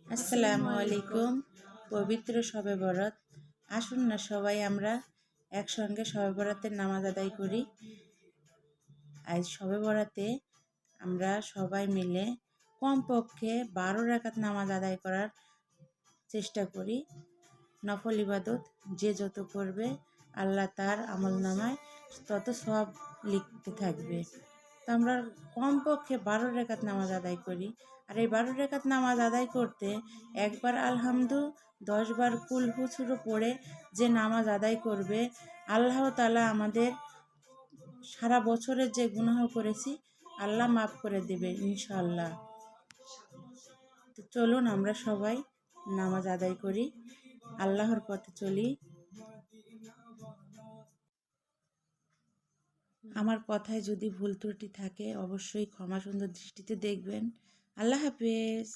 আসসালামু আলাইকুম। পবিত্র শবে বরাত, আসুন না সবাই আমরা একসঙ্গে শবে বরাতের নামাজ আদায় করি। আজ শবে বরাতে আমরা সবাই মিলে কমপক্ষে 12 রাকাত নামাজ আদায় করার চেষ্টা করি। নফল ইবাদত যে যত করবে আল্লাহ তার আমলনামায় তত সব লিখতে থাকবে। তো আমরা কমপক্ষে 12 রাকাত নামাজ আদায় করি। আর এই 12 রাকাত নামাজ আদায় করতে একবার আলহামদু 10 বার কুল হুসুরও পড়ে যে নামাজ আদায় করবে, আল্লাহ তাআলা আমাদের সারা বছরের যে গুনাহ করেছি আল্লাহ মাফ করে দেবে ইনশাআল্লাহ। তো চলুন আমরা সবাই নামাজ আদায় করি, আল্লাহর পথে চলি। আমার কথায় যদি ভুল ত্রুটি থাকে অবশ্যই ক্ষমা সুন্দর দৃষ্টিতে দেখবেন। আল্লাহ হাফেজ।